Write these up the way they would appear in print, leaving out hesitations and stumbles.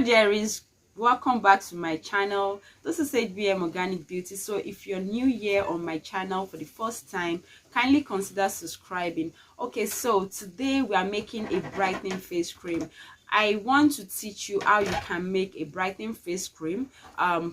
dearies, welcome back to my channel. This is HBM Organic Beauty. So if you're new here on my channel for the first time, kindly consider subscribing. Okay, so today we are making a brightening face cream. I want to teach you how you can make a brightening face cream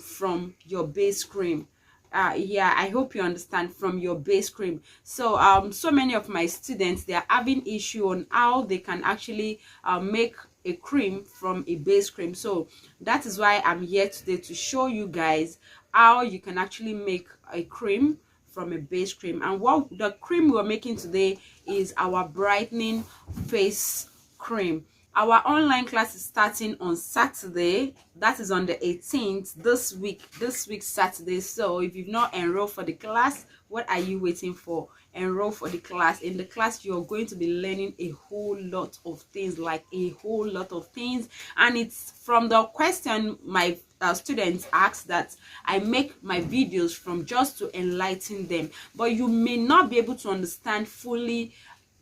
from your base cream. Yeah, I hope you understand, from your base cream. So so many of my students, they are having issue on how they can actually make a cream from a base cream. So that is why I'm here today to show you guys how you can actually make a cream from a base cream. And what the cream we're making today is our brightening face cream. Our online class is starting on Saturday, that is on the 18th, this week Saturday. So if you've not enrolled for the class, what are you waiting for? Enroll for the class. In the class, you're going to be learning a whole lot of things, like a whole lot of things. And it's from the question my students ask that I make my videos from, just to enlighten them. But you may not be able to understand fully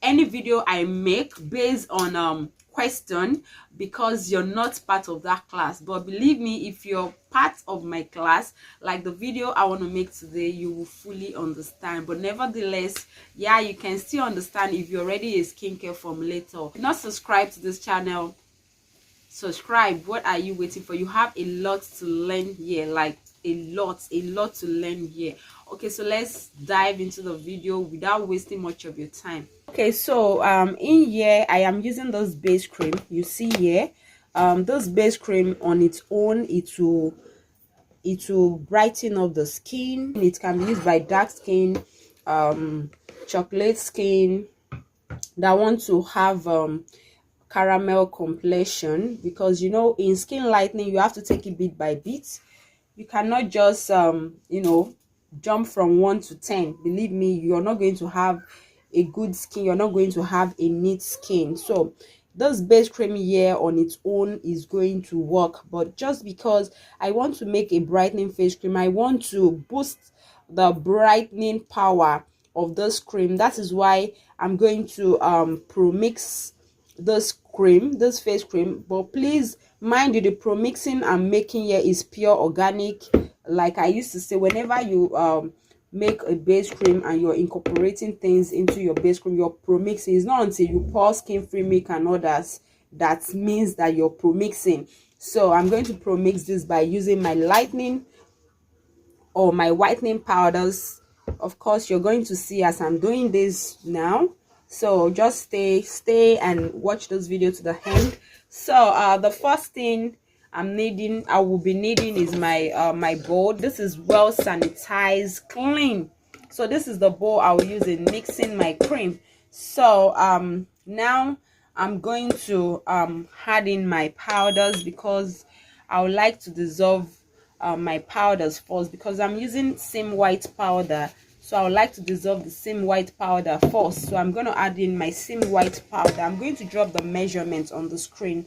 any video I make based on question, because you're not part of that class. But believe me, if you're part of my class, like the video I want to make today, you will fully understand. But nevertheless, yeah, you can still understand if you're already a skincare formulator. If you're not subscribed to this channel, subscribe. What are you waiting for? You have a lot to learn here, like a lot to learn here. Okay, so let's dive into the video without wasting much of your time. Okay, so in here I am using this base cream. You see here, this base cream on its own, it will brighten up the skin. It can be used by dark skin, chocolate skin that want to have caramel complexion, because you know, in skin lightening you have to take it bit by bit. You cannot just you know, jump from 1 to 10. Believe me, you're not going to have a good skin, you're not going to have a neat skin. So this base cream here on its own is going to work, but just because I want to make a brightening face cream, I want to boost the brightening power of this cream. That is why I'm going to pro mix this cream, this face cream. But please mind you, the pro mixing I'm making here is pure organic. Like I used to say, whenever you make a base cream and you're incorporating things into your base cream, you're pro mixing. It's not until you pour skin free milk and others that means that you're pro mixing. So I'm going to pro mix this by using my lightening or my whitening powders. Of course, you're going to see as I'm doing this now. So just stay and watch this video to the end. So the first thing I will be needing is my my bowl. This is well sanitized, clean. So this is the bowl I will use in mixing my cream. So now I'm going to add in my powders, because I would like to dissolve my powders first, because I'm using same white powder. So I would like to dissolve the same white powder first. So I'm going to add in my same white powder. I'm going to drop the measurements on the screen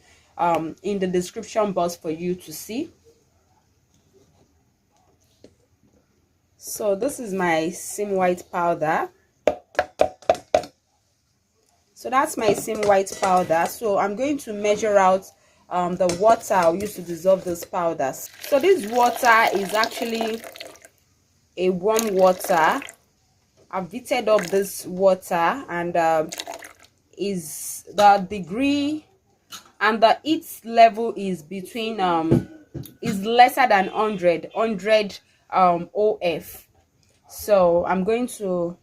in the description box for you to see. So this is my same white powder. So that's my same white powder. So I'm going to measure out the water I'll use to dissolve those powders. So this water is actually a warm water. I've heated up this water, and is the degree and the heat level is between is lesser than 100 OF. So I'm going to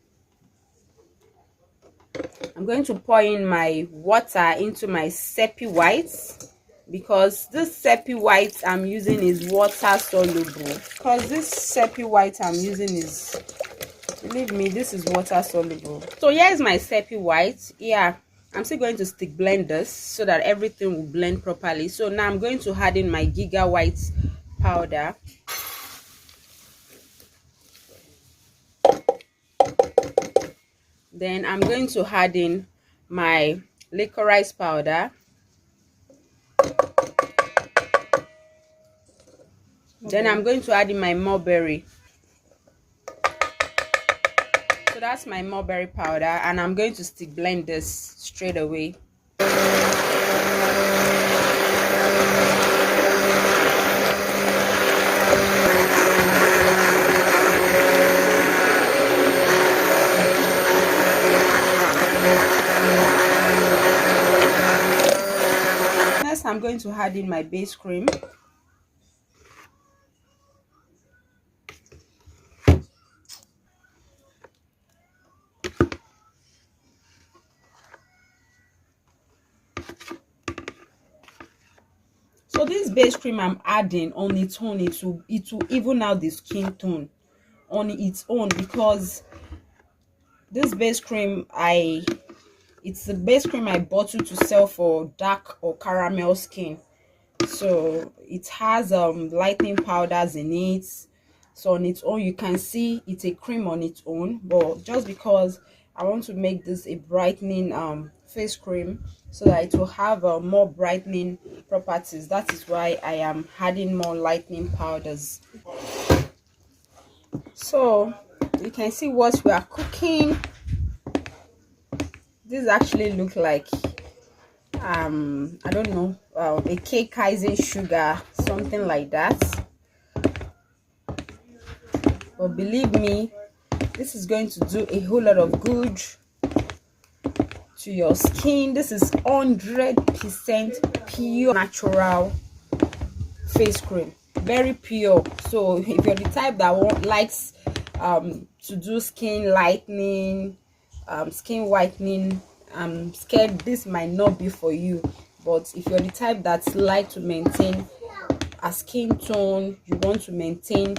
pour in my water into my sepi whites, because this sepi white I'm using is water soluble. Because this sepi white I'm using is, believe me, this is water soluble. So here is my sepi white. Yeah, I'm still going to stick blend this so that everything will blend properly. So now I'm going to add in my giga white powder. Then I'm going to add in my licorice powder. Then I'm going to add in my mulberry. So that's my mulberry powder, and I'm going to stick blend this straight away. I'm going to add in my base cream. So this base cream I'm adding on its own, it will even out the skin tone on its own, because this base cream it's the base cream I bottled to sell for dark or caramel skin. So it has lightening powders in it. So on its own, you can see it's a cream on its own, but just because I want to make this a brightening face cream so that it will have more brightening properties, that is why I am adding more lightening powders. So you can see what we are cooking. This actually look like I don't know, a cake icing sugar, something like that. But believe me, this is going to do a whole lot of good to your skin. This is 100% pure natural face cream, very pure. So if you're the type that likes to do skin lightening, skin whitening, I'm scared this might not be for you. But if you're the type that's like to maintain a skin tone, you want to maintain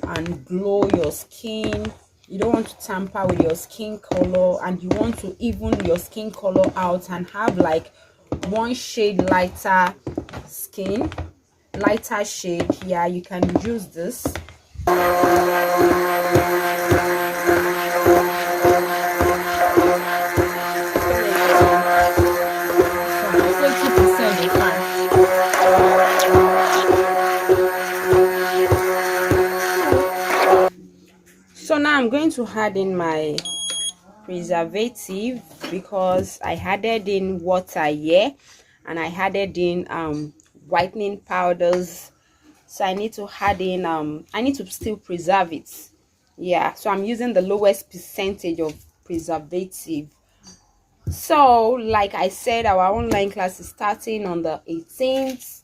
and glow your skin, you don't want to tamper with your skin color, and you want to even your skin color out and have like one shade lighter skin, lighter shade, yeah, you can use this. So now I'm going to add in my preservative, because I added in water here and I added in whitening powders. So I need to add in I need to still preserve it. Yeah, so I'm using the lowest percentage of preservative. So like I said, our online class is starting on the 18th.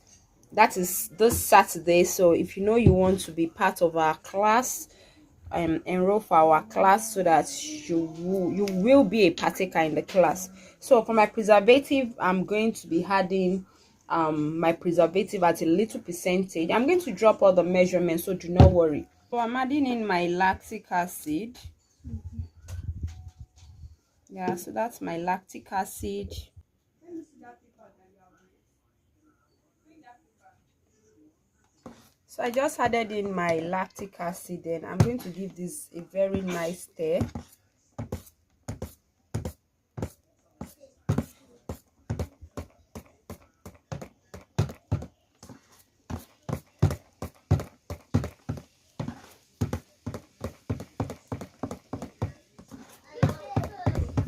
That is this Saturday. So if you know you want to be part of our class, enroll for our class so that you will be a partaker in the class. So for my preservative, I'm going to be adding my preservative at a little percentage. I'm going to drop all the measurements, so do not worry. So I'm adding in my lactic acid. Yeah, so that's my lactic acid. So I just added in my lactic acid, and I'm going to give this a very nice stir.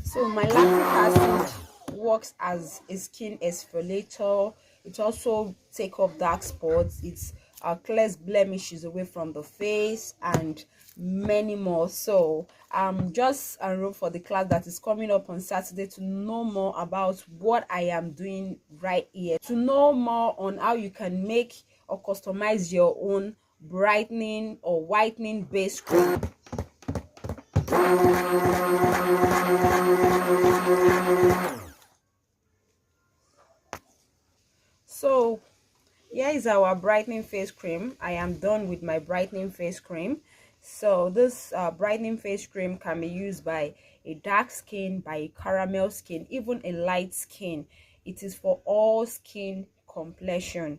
So my lactic acid works as a skin exfoliator. It also takes off dark spots. It clears blemishes away from the face and many more. So just enroll for the class that is coming up on Saturday to know more about what I am doing right here, to know more on how you can make or customize your own brightening or whitening base cream. So here is our brightening face cream. I am done with my brightening face cream. So this brightening face cream can be used by a dark skin, by a caramel skin, even a light skin. It is for all skin complexion.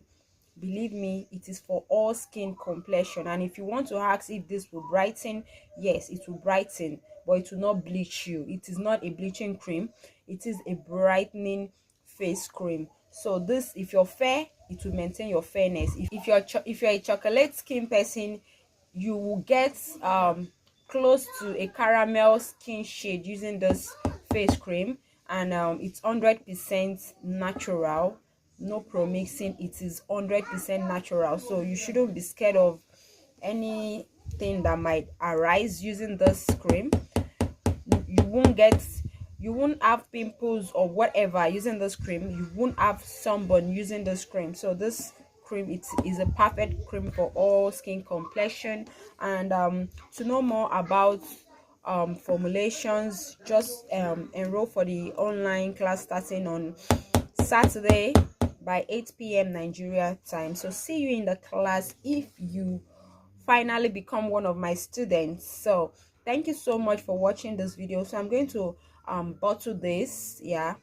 Believe me, it is for all skin complexion. And if you want to ask if this will brighten, yes, it will brighten, but it will not bleach you. It is not a bleaching cream, it is a brightening face cream. So this, if you're fair, it will maintain your fairness. If you're a chocolate skin person, you will get close to a caramel skin shade using this face cream. And it's 100% natural, no pro mixing. It is 100% natural, so you shouldn't be scared of anything that might arise using this cream. You you won't have pimples or whatever using this cream. You won't have sunburn using this cream. So this cream, it is a perfect cream for all skin complexion. And to know more about formulations, just enroll for the online class starting on Saturday by 8 p.m. Nigeria time. So see you in the class if you finally become one of my students. So thank you so much for watching this video. So I'm going to bottle this. Yeah,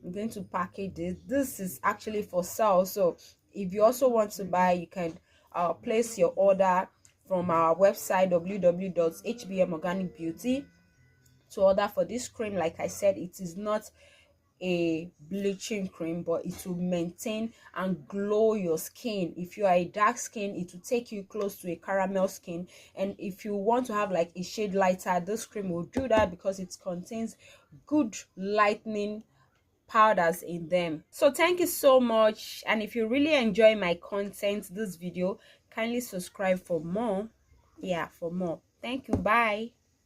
I'm going to package this. This is actually for sale. So if you also want to buy, you can place your order from our website www.hbmorganicbeauty to order for this cream. Like I said, it is not a bleaching cream, but it will maintain and glow your skin. If you are a dark skin, it will take you close to a caramel skin. And if you want to have like a shade lighter, this cream will do that because it contains good lightening powders in them. So thank you so much, and if you really enjoy my content, this video, kindly subscribe for more. Yeah, for more. Thank you. Bye.